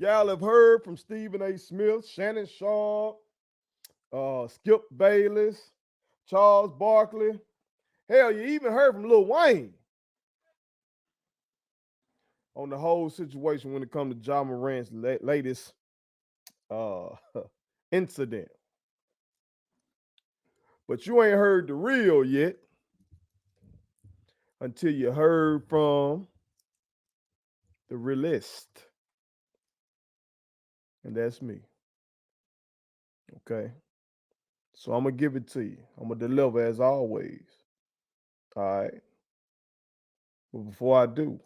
Y'all have heard from Stephen A. Smith, Shannon Sharp, Skip Bayless, Charles Barkley. Hell, you even heard from Lil Wayne on the whole situation when it comes to Ja Morant's latest uh, incident. But you ain't heard the real yet until you heard from the realist. And that's me. Okay. So I'm going to give it to you. I'm going to deliver as always. All right. But before I do,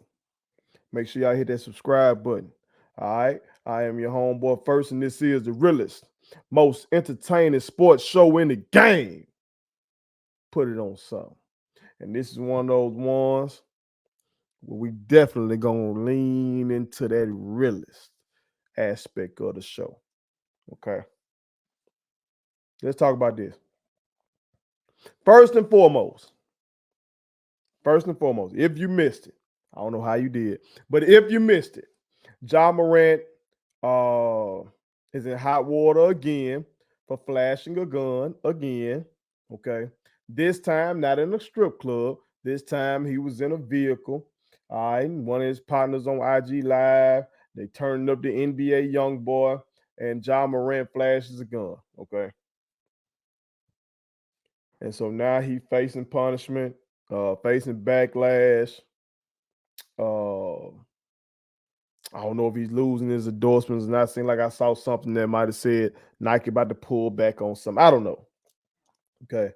make sure y'all hit that subscribe button. All right. I am your homeboy first, and this is the realest, most entertaining sports show in the game. Put it on something. And this is one of those ones where we definitely going to lean into that realest aspect of the show. Okay. Let's talk about this. First and foremost, if you missed it, I don't know how you did, but if you missed it, Ja Morant is in hot water again for flashing a gun again. Okay. This time, not in a strip club. This time, he was in a vehicle. All right. One of his partners on IG Live, they turned up the NBA young boy, and Ja Morant flashes a gun. Okay. And so now he facing punishment, facing backlash. I don't know if he's losing his endorsements and not. Seeing like I saw something that might have said Nike about to pull back on something. I don't know. Okay.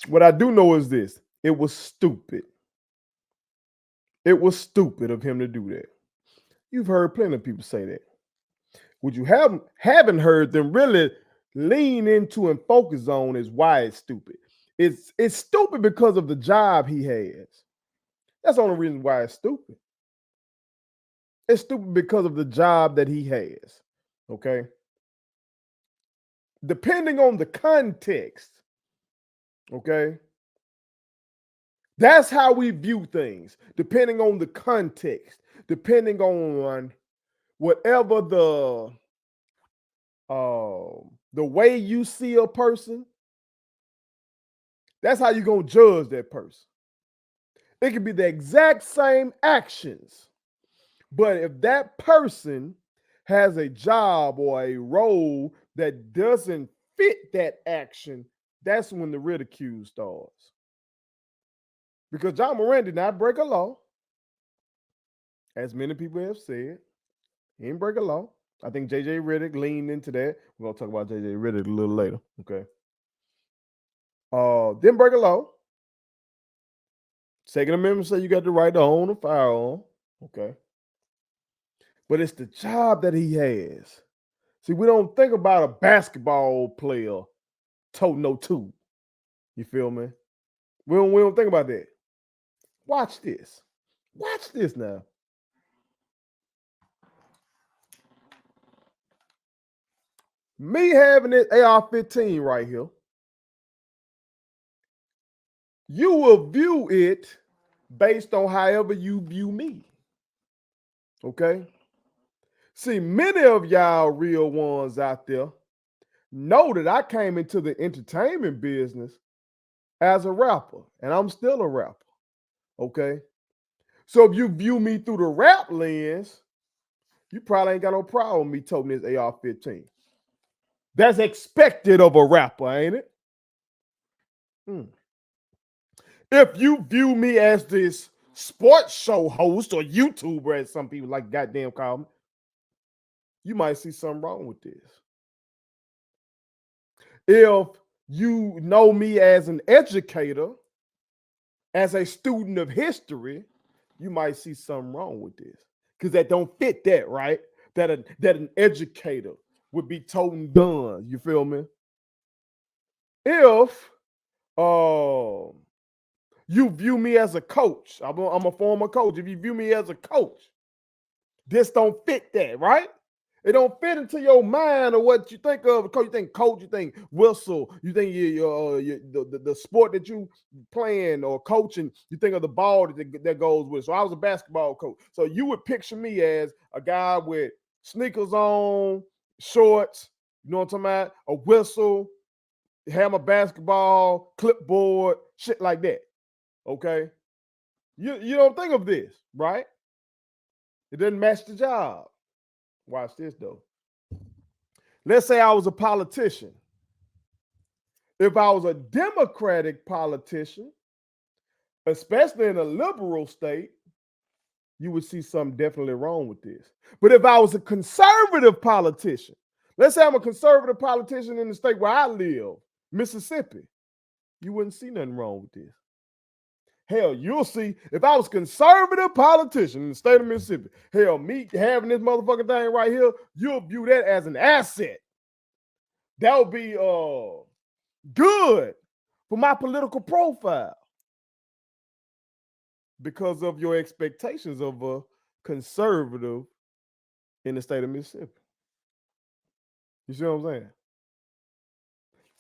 What I do know is this. It was stupid. It was stupid of him to do that. You've heard plenty of people say that. What you haven't heard them really lean into and focus on is why it's stupid. It's stupid because of the job he has. That's the only reason why it's stupid. It's stupid because of the job that he has. Okay. Depending on the context, okay, that's how we view things. Depending on the context, depending on whatever the way you see a person, that's how you're gonna judge that person. It could be the exact same actions, but if that person has a job or a role that doesn't fit that action, that's when the ridicule starts. Because Ja Morant did not break a law, as many people have said. He didn't break a law. I think JJ Redick leaned into that. We're gonna talk about JJ Redick a little later. Okay. Didn't break a law. Second Amendment say you got the right to own a firearm. Okay. But it's the job that he has. See, we don't think about a basketball player toting no two. You feel me? We don't think about that. Watch this. Watch this now. Me having this AR-15 right here, you will view it based on however you view me. Okay? See, many of y'all real ones out there know that I came into the entertainment business as a rapper, and I'm still a rapper. Okay? So if you view me through the rap lens, you probably ain't got no problem with me toting this AR-15. That's expected of a rapper, ain't it? If you view me as this sports show host or YouTuber, as some people like goddamn call me, you might see something wrong with this. If you know me as an educator, as a student of history, you might see something wrong with this. Because that don't fit that, right? That an educator would be toting guns. You feel me? If you view me as a coach, I'm a former coach. If you view me as a coach, this don't fit that, right? It don't fit into your mind or what you think of. Because you think coach, you think whistle, you think the sport that you playing or coaching, you think of the ball that goes with. So I was a basketball coach. So you would picture me as a guy with sneakers on, shorts, you know what I'm talking about? A whistle, have my basketball, clipboard, shit like that. Okay? You don't think of this, right? It doesn't match the job. Watch this though. Let's say I was a politician. If I was a Democratic politician, especially in a liberal state, you would see something definitely wrong with this. But if I was a conservative politician, let's say I'm a conservative politician in the state where I live, Mississippi, you wouldn't see nothing wrong with this. Hell, you'll see if I was conservative politician in the state of Mississippi, hell, me having this motherfucking thing right here, you'll view that as an asset. That would be good for my political profile because of your expectations of a conservative in the state of Mississippi. You see what I'm saying?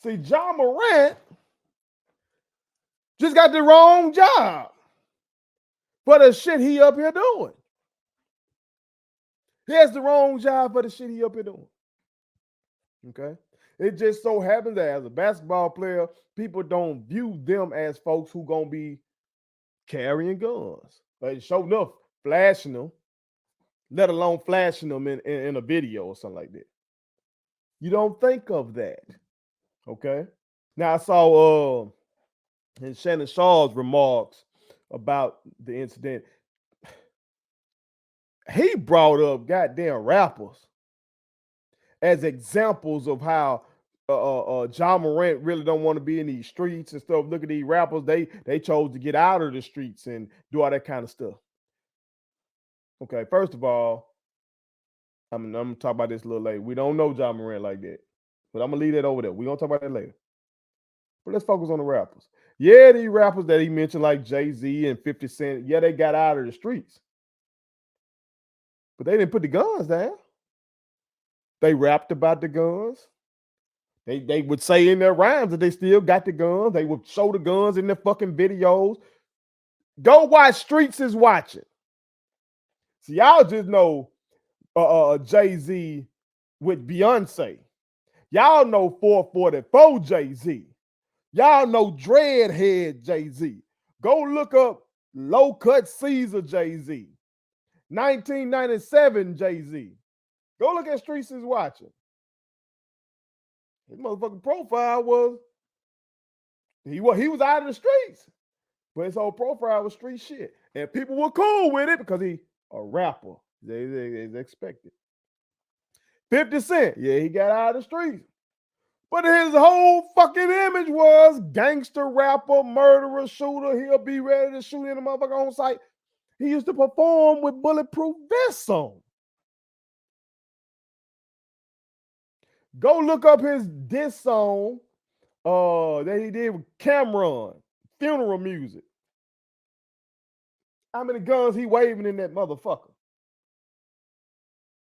See, John Morant just got the wrong job for the shit he up here doing. He has the wrong job for the shit he up here doing. Okay? It just so happens that as a basketball player, people don't view them as folks who gonna be carrying guns. Like, show enough flashing them, let alone flashing them in a video or something like that. You don't think of that. Okay? Now I saw in Shannon Shaw's remarks about the incident, he brought up goddamn rappers as examples of how John Morant really don't want to be in these streets and stuff. Look at these rappers; they chose to get out of the streets and do all that kind of stuff. Okay, first of all, I'm gonna talk about this a little later. We don't know John Morant like that, but I'm gonna leave that over there. We're gonna talk about that later. But let's focus on the rappers. Yeah, these rappers that he mentioned, like Jay-Z and 50 Cent, yeah, they got out of the streets. But they didn't put the guns down. They rapped about the guns. They would say in their rhymes that they still got the guns. They would show the guns in their fucking videos. Go watch Streets is Watching. See, y'all just know Jay-Z with Beyonce. Y'all know 444 Jay-Z. Y'all know Dreadhead Jay-Z. Go look up Low Cut Caesar Jay-Z. 1997 Jay-Z. Go look at Streets is Watching. His motherfucking profile was he was out of the streets, but his whole profile was street shit, and people were cool with it because he a rapper. They expected. 50 Cent, yeah, he got out of the streets, but his whole fucking image was gangster rapper, murderer, shooter. He'll be ready to shoot in a motherfucker on site. He used to perform with bulletproof vests on. Go look up his diss song that he did with Cameron, funeral music. How many guns he waving in that motherfucker?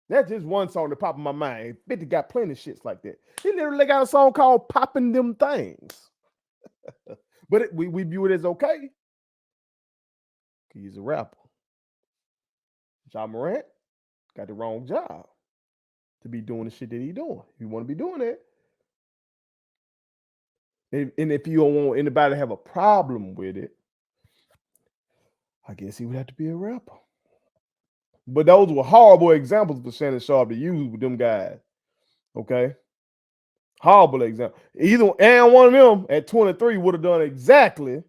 That's just one song that popped in my mind. 50 got plenty of shits like that. He literally got a song called Popping Them Things. But we view it as okay. He's a rapper. John Morant got the wrong job to be doing the shit that he's doing. If you want to be doing that. And if you don't want anybody to have a problem with it, I guess he would have to be a rapper. But those were horrible examples for Shannon Sharp to use with them guys. Okay? Horrible example. Either and one of them at 23 would have done exactly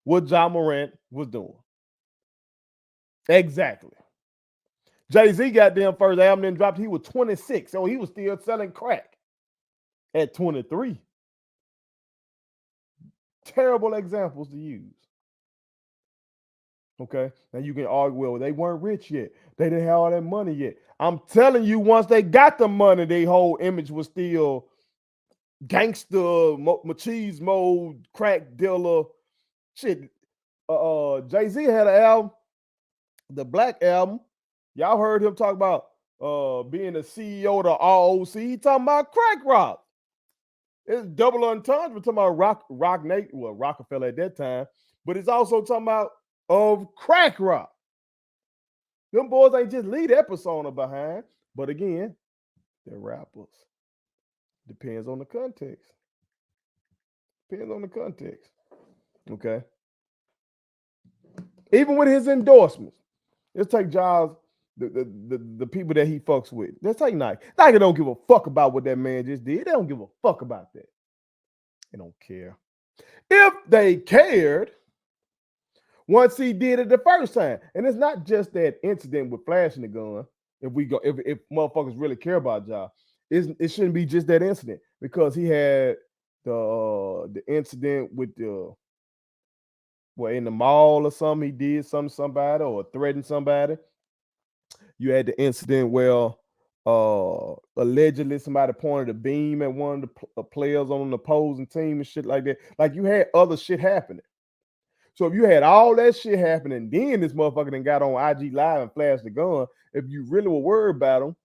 what John Morant was doing. Exactly. Jay-Z got them first album then dropped. He was 26. So he was still selling crack at 23. Terrible examples to use. Okay. Now you can argue, well, they weren't rich yet. They didn't have all that money yet. I'm telling you, once they got the money, their whole image was still gangster, machismo, crack dealer. Shit. Jay-Z had an album, the Black album. Y'all heard him talk about being the CEO of the ROC. He talking about crack rock. It's double entendre. We're talking about Rockefeller at that time, but it's also talking about crack rock. Them boys ain't just leave that persona behind, but again, they're rappers. Depends on the context. Depends on the context. Okay. Even with his endorsements, let's take Giles, the people that he fucks with. Let's take Nike. Nike don't give a fuck about what that man just did. They don't give a fuck about that. They don't care. If they cared, once he did it the first time, and it's not just that incident with flashing the gun. If motherfuckers really care about Giles, it shouldn't be just that incident, because he had the incident with in the mall or something. He did something to somebody or threatened somebody. You had the incident where allegedly somebody pointed a beam at one of the players on the opposing team and shit like that. Like, you had other shit happening. So if you had all that shit happening, then this motherfucker then got on IG Live and flashed the gun, if you really were worried about him,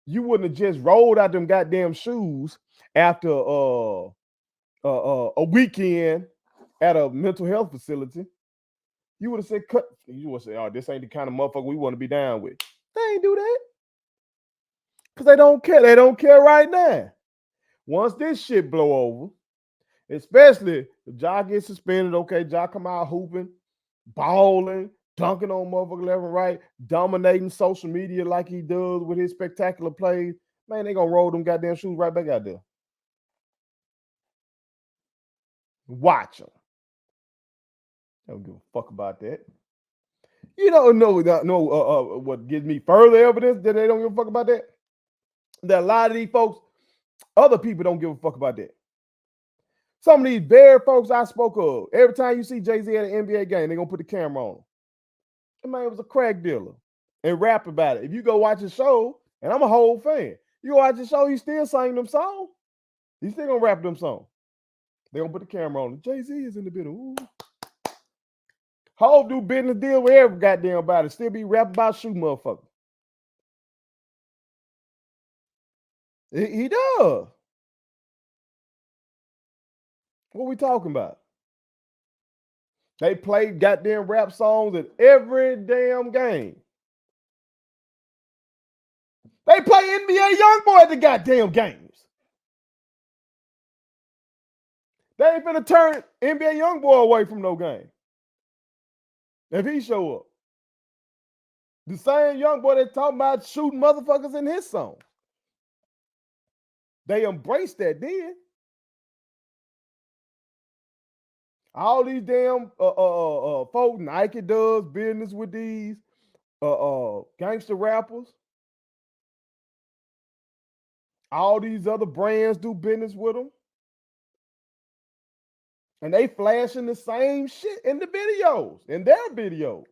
you wouldn't have just rolled out them goddamn shoes after a weekend at a mental health facility. You would have said, you would say, oh, this ain't the kind of motherfucker we want to be down with. They ain't do that. Because they don't care. They don't care right now. Once this shit blow over, especially if Ja gets suspended, okay, Ja come out hooping, balling, dunking on motherfucker left and right, dominating social media like he does with his spectacular plays, man, they gonna roll them goddamn shoes right back out there. Watch them. They don't give a fuck about that. You don't know what gives me further evidence that they don't give a fuck about that? That a lot of these folks, other people don't give a fuck about that. Some of these very folks I spoke of, every time you see Jay-Z at an NBA game, they're going to put the camera on him. That man was a crack dealer and rap about it. If you go watch his show, and I'm a whole fan, you go watch his show, he still sing them songs. He's still going to rap them songs. They're going to put the camera on him. Jay-Z is in the middle. Whole do business deal with every goddamn body. Still be rapping about shoot motherfuckers. He does. What we talking about? They play goddamn rap songs at every damn game. They play NBA YoungBoy at the goddamn games. They ain't finna turn NBA YoungBoy away from no game if he show up. The same YoungBoy that talking about shooting motherfuckers in his song. They embraced that then. All these damn folks, Nike does business with these gangster rappers. All these other brands do business with them. And they flashing the same shit in the videos, in their videos.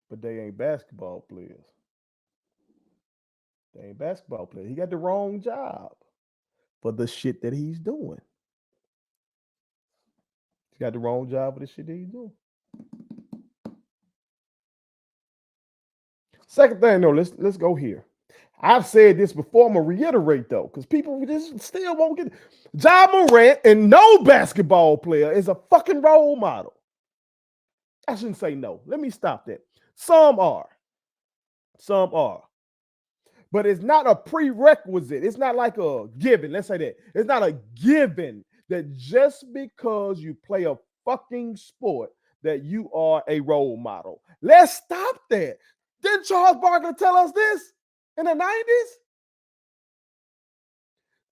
But they ain't basketball players. They ain't basketball players. He got the wrong job for the shit that he's doing. He's got the wrong job for the shit that he's doing. Second thing, though, let's go here. I've said this before. I'm gonna reiterate though, because people just still won't get it. Ja Morant, and no basketball player is a fucking role model. I shouldn't say no. Let me stop that. Some are. Some are. But it's not a prerequisite. It's not like a given. Let's say that. It's not a given that just because you play a fucking sport that you are a role model. Let's stop that. Didn't Charles Barkley tell us this in the 90s?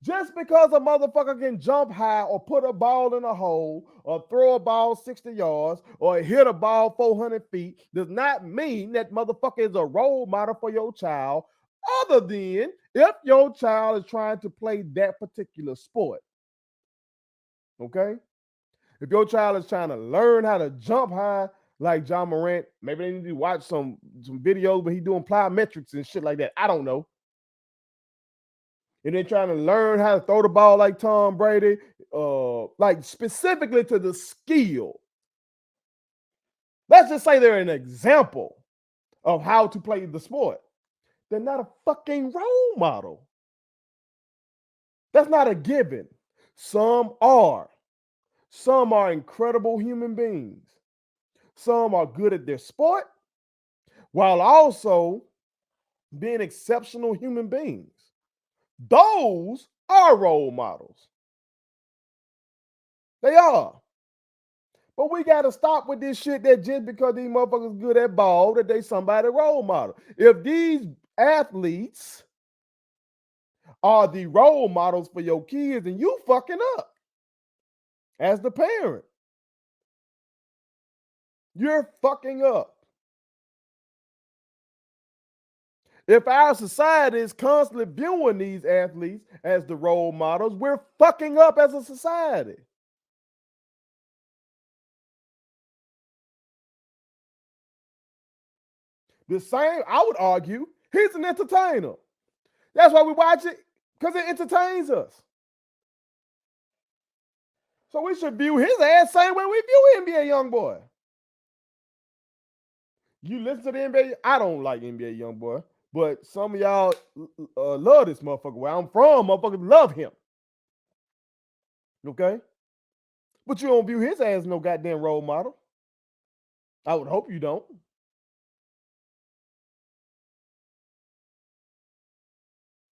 Just because a motherfucker can jump high or put a ball in a hole or throw a ball 60 yards or hit a ball 400 feet does not mean that motherfucker is a role model for your child, other than if your child is trying to play that particular sport. Okay? If your child is trying to learn how to jump high like Ja Morant, maybe they need to watch some videos where he's doing plyometrics and shit like that. I don't know. And they're trying to learn how to throw the ball like Tom Brady, like specifically to the skill. Let's just say they're an example. of how to play the sport. They're not a fucking role model. That's not a given. Some are. Some are incredible human beings. Some are good at their sport while also being exceptional human beings. Those are role models. They are. But we got to stop with this shit that just because these motherfuckers good at ball, that they somebody role model. If these athletes are the role models for your kids, and you fucking up as the parent. You're fucking up. If our society is constantly viewing these athletes as the role models, we're fucking up as a society. The same, I would argue, he's an entertainer. That's why we watch it, because it entertains us. So we should view his ass same way we view NBA YoungBoy. You listen to the NBA, I don't like NBA YoungBoy, but some of y'all love this motherfucker. Where I'm from, motherfuckers love him. Okay? But you don't view his ass as no goddamn role model. I would hope you don't.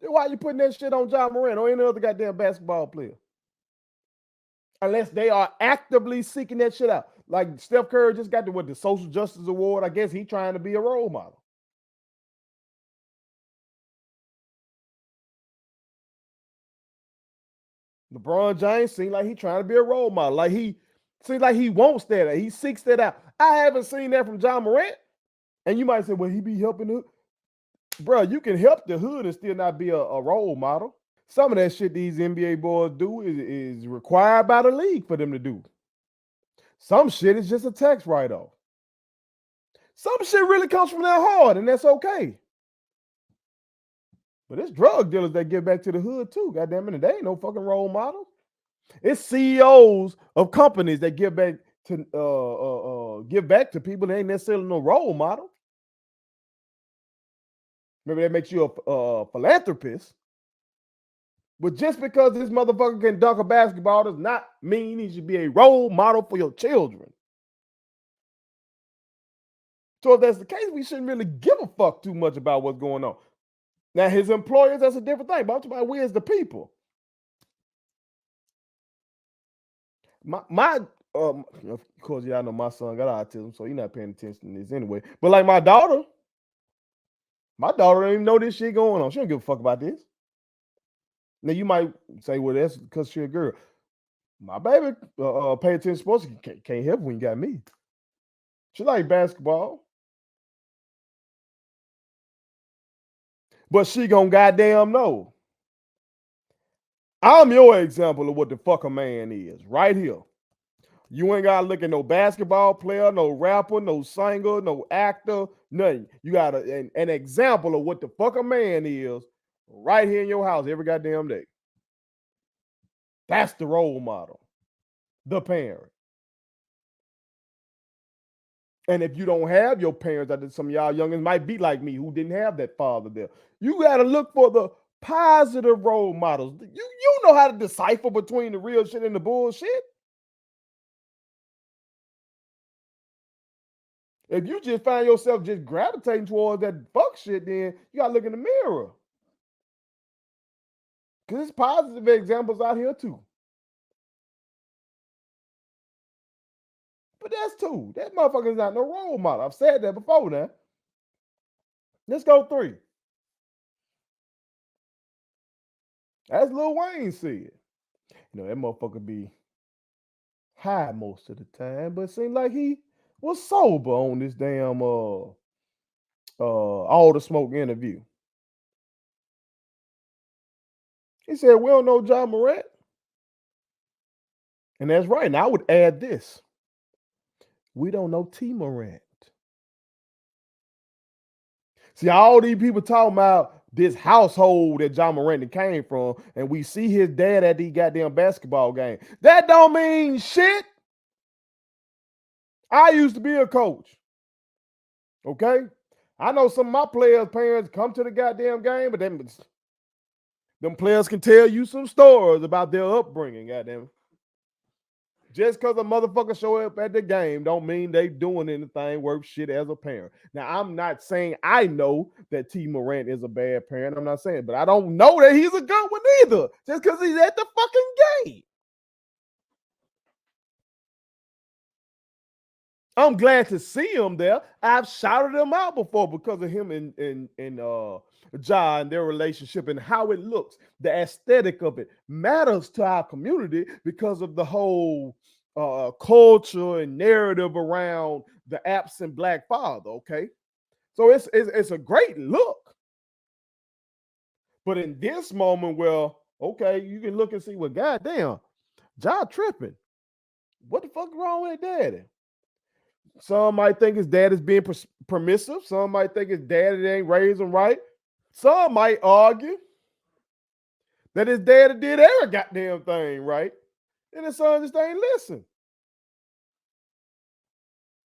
Then why you putting that shit on John Morant or any other goddamn basketball player? Unless they are actively seeking that shit out. Like Steph Curry just got the Social Justice Award. I guess he's trying to be a role model. LeBron James seems like he's trying to be a role model. Like he seems like he wants that. He seeks that out. I haven't seen that from John Morant. And you might say, well, he be helping the bro. You can help the hood and still not be a role model. Some of that shit these NBA boys do is required by the league for them to do. Some shit is just a tax write-off. Some shit really comes from their heart, and that's okay. But it's drug dealers that get back to the hood too. Goddamn it, they ain't no fucking role models. It's CEOs of companies that give back to people that ain't necessarily no role model. Maybe that makes you a philanthropist. But just because this motherfucker can dunk a basketball does not mean he should be a role model for your children. So if that's the case, we shouldn't really give a fuck too much about what's going on. Now, his employers, that's a different thing. But I'm talking about we as the people. Of course, y'all know my son got autism, so he's not paying attention to this anyway. But like my daughter don't even know this shit going on. She don't give a fuck about this. Now you might say, well, that's because she's a girl. My baby pay attention to sports. Can't help when you got me. She like basketball. But she gonna goddamn know. I'm your example of what the fuck a man is right here. You ain't gotta look at no basketball player, no rapper, no singer, no actor, nothing. You got an example of what the fuck a man is right here in your house every goddamn day. That's the role model, the parent. And if you don't have your parents, some of y'all youngins might be like me who didn't have that father there. You got to look for the positive role models. You know how to decipher between the real shit and the bullshit. If you just find yourself just gravitating towards that fuck shit, then you got to look in the mirror. Because there's positive examples out here too. But that's two. That motherfucker's not no role model. I've said that before now. Let's go 3. As Lil Wayne said. You know, that motherfucker be high most of the time, but it seemed like he was sober on this damn All the Smoke interview. He said, we don't know John Morant. And that's right. And I would add this. We don't know T. Morant. See, all these people talking about this household that John Morant came from, and we see his dad at these goddamn basketball game. That don't mean shit. I used to be a coach. Okay? I know some of my players' parents come to the goddamn game, but them players can tell you some stories about their upbringing, goddamn. Just because a motherfucker show up at the game don't mean they doing anything worth shit as a parent. Now, I'm not saying I know that T. Morant is a bad parent. I'm not saying, but I don't know that he's a good one either. Just because he's at the fucking game. I'm glad to see him there. I've shouted him out before because of him and Ja and their relationship and how it looks. The aesthetic of it matters to our community because of the whole culture and narrative around the absent black father. Okay, so it's a great look. But in this moment, well, okay, you can look and see, well, goddamn, Ja tripping. What the fuck wrong with daddy? Some might think his dad is being permissive. Some might think his daddy ain't raised him right. Some might argue that his daddy did every goddamn thing right, and his son just ain't listen.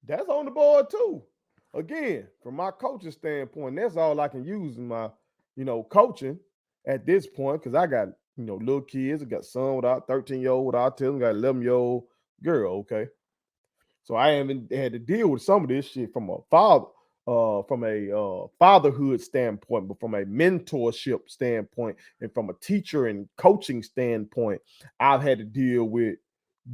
That's on the board too. Again, from my coaching standpoint, that's all I can use in my, coaching at this point because I got, little kids. I got son with 13-year-old with autism, got 11-year-old girl. Okay, so I haven't had to deal with some of this shit from a fatherhood standpoint, but from a mentorship standpoint, and from a teacher and coaching standpoint, I've had to deal with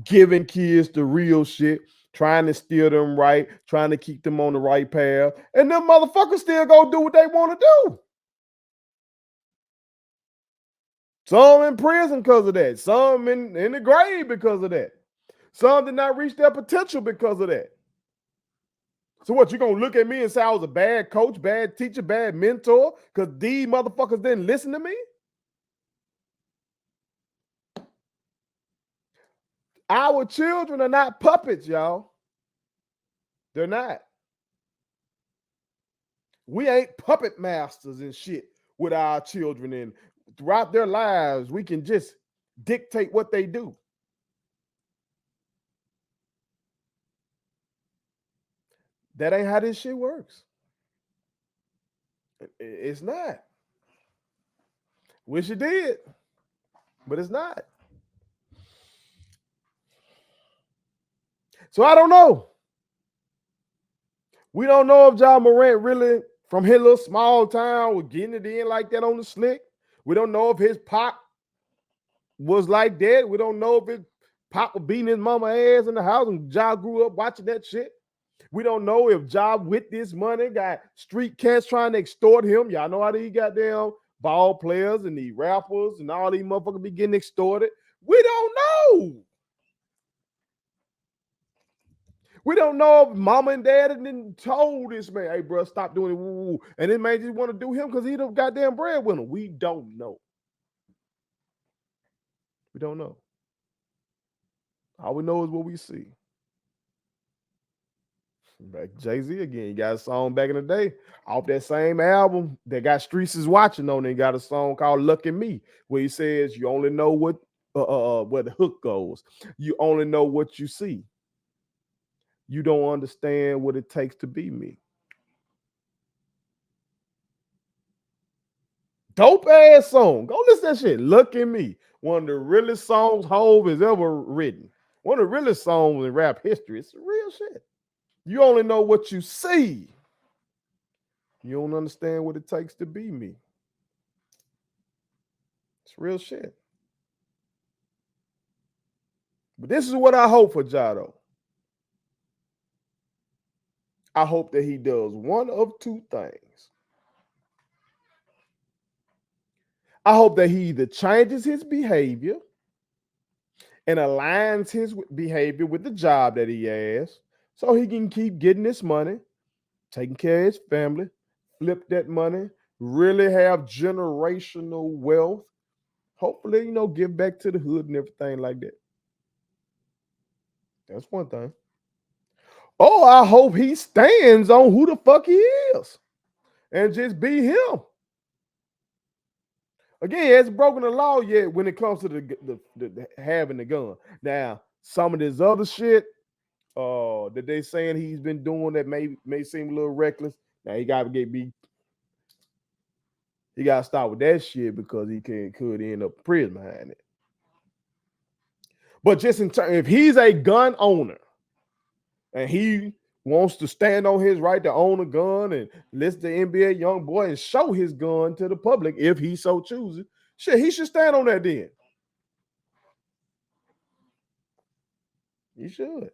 giving kids the real shit, trying to steer them right, trying to keep them on the right path, and them motherfuckers still go do what they want to do. Some in prison because of that. Some in the grave because of that. Some did not reach their potential because of that. So what, you gonna look at me and say I was a bad coach, bad teacher, bad mentor because these motherfuckers didn't listen to me? Our children are not puppets, y'all. They're not. We ain't puppet masters and shit with our children, and throughout their lives, we can just dictate what they do. That ain't how this shit works. It's not. Wish it did, but it's not. So I don't know. We don't know if Ja Morant really, from his little small town, was getting it in like that on the slick. We don't know if his pop was like that. We don't know if his pop was beating his mama ass in the house and Ja grew up watching that shit. We don't know if Ja with this money got street cats trying to extort him. Y'all know how these goddamn ball players and these rappers and all these motherfuckers be getting extorted. We don't know. We don't know if mama and dad and told this man, hey, bro, stop doing it. Woo. And this man just want to do him because he the goddamn breadwinner. We don't know. We don't know. All we know is what we see. Back Jay-Z again. He got a song back in the day off that same album that got Streets is Watching on it. He got a song called Lucky Me, where he says, you only know what where the hook goes. You only know what you see. You don't understand what it takes to be me. Dope ass song. Go listen to that shit. Look at Me. One of the realest songs Hove has ever written. One of the realest songs in rap history. It's real shit. You only know what you see. You don't understand what it takes to be me. It's real shit. But this is what I hope for Jado. I hope that he does one of two things. I hope that he either changes his behavior and aligns his behavior with the job that he has so he can keep getting this money, taking care of his family, flip that money, really have generational wealth. Hopefully, give back to the hood and everything like that. That's one thing. Oh, I hope he stands on who the fuck he is and just be him. Again, he hasn't broken the law yet when it comes to the having the gun. Now, some of this other shit that they saying he's been doing that may seem a little reckless. Now he got to he got to start with that shit because he could end up in prison behind it. But just in terms, if he's a gun owner and he wants to stand on his right to own a gun and list the NBA young boy and show his gun to the public if he so chooses, shit, he should stand on that then. He should.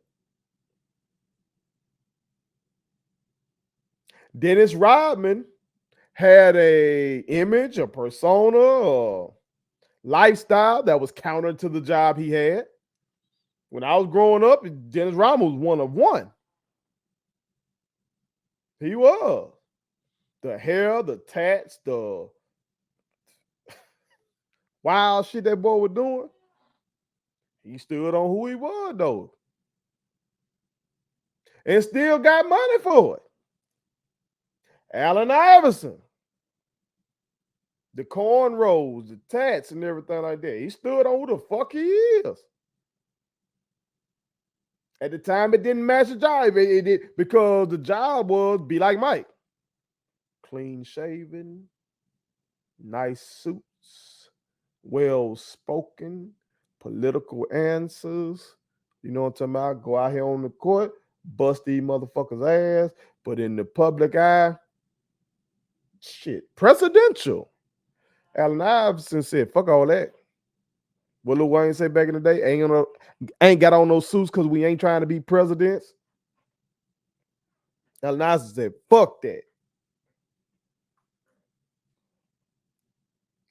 Dennis Rodman had a image, a persona, a lifestyle that was counter to the job he had. When I was growing up, Dennis Rodman was one of one. He was. The hair, the tats, the wild shit that boy was doing. He stood on who he was, though. And still got money for it. Allen Iverson. The cornrows, the tats, and everything like that. He stood on who the fuck he is. At the time, it didn't match the job. It did because the job was be like Mike. Clean shaven, nice suits, well spoken, political answers. You know what I'm talking about? Go out here on the court, bust these motherfuckers' ass, but in the public eye, shit, presidential. Allen Iverson said, fuck all that. What Lil Wayne said back in the day, ain't got on those suits because we ain't trying to be presidents. Allen Iverson said, fuck that.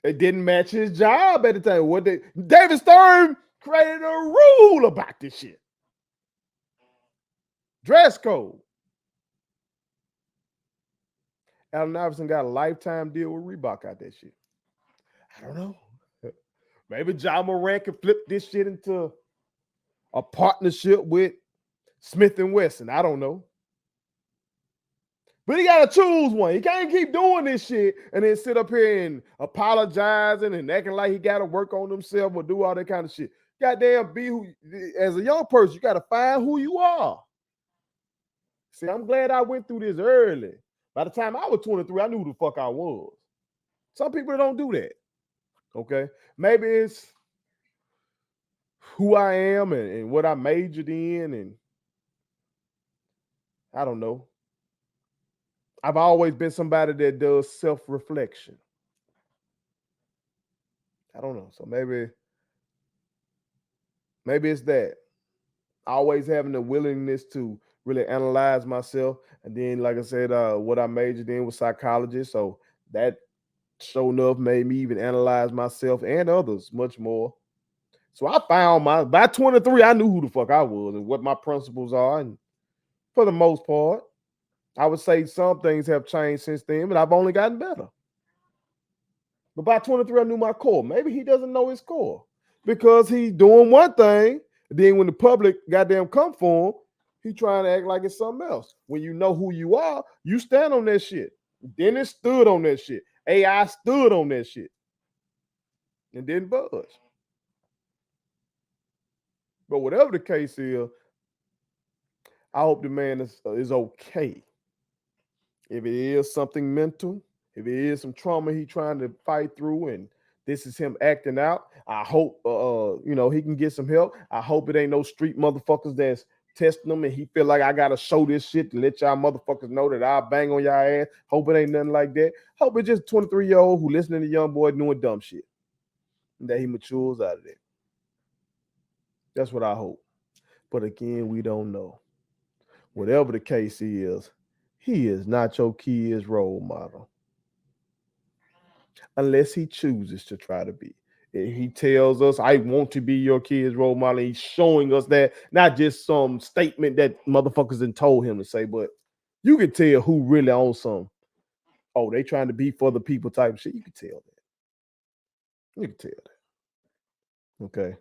It didn't match his job at the time. David Stern created a rule about this shit. Dress code. Allen Iverson got a lifetime deal with Reebok out that shit. I don't know. Maybe John Morant could flip this shit into a partnership with Smith & Wesson. I don't know. But he got to choose one. He can't keep doing this shit and then sit up here and apologizing and acting like he got to work on himself or do all that kind of shit. Goddamn, be who, as a young person, you got to find who you are. See, I'm glad I went through this early. By the time I was 23, I knew who the fuck I was. Some people don't do that. Okay? Maybe it's who I am and what I majored in, and I don't know. I've always been somebody that does self-reflection. I don't know. So maybe it's that. Always having the willingness to really analyze myself. And then, like I said, what I majored in was psychology. So that sure enough made me even analyze myself and others much more. So I found by 23, I knew who the fuck I was and what my principles are. And for the most part, I would say some things have changed since then, but I've only gotten better. But by 23, I knew my core. Maybe he doesn't know his core because he's doing one thing. Then when the public goddamn come for him, he trying to act like it's something else. When you know who you are, you stand on that shit. Dennis stood on that shit. AI stood on that shit and didn't budge. But whatever the case is, I hope the man is okay. If it is something mental, if it is some trauma he trying to fight through and this is him acting out, I hope he can get some help. I hope it ain't no street motherfuckers that's testing him and he feel like I gotta show this shit to let y'all motherfuckers know that I'll bang on y'all ass. Hope it ain't nothing like that. Hope it's just 23-year-old who listening to young boy doing dumb shit. And that he matures out of it. That's what I hope. But again, we don't know. Whatever the case is, he is not your kid's role model. Unless he chooses to try to be. If he tells us, I want to be your kid's role model, he's showing us that, not just some statement that motherfuckers done told him to say, but you can tell who really on some, oh, they trying to be for the people type of shit. You can tell that. You can tell that. Okay.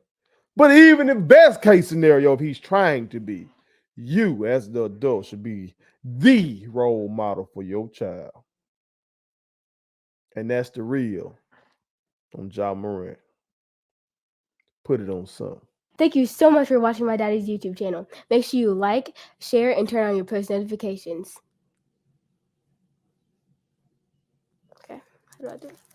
But even in best case scenario, if he's trying to be, you as the adult should be the role model for your child. And that's the real on Ja Morant. Put it on some. Thank you so much for watching my daddy's YouTube channel. Make sure you like, share, and turn on your post notifications. How do I do it?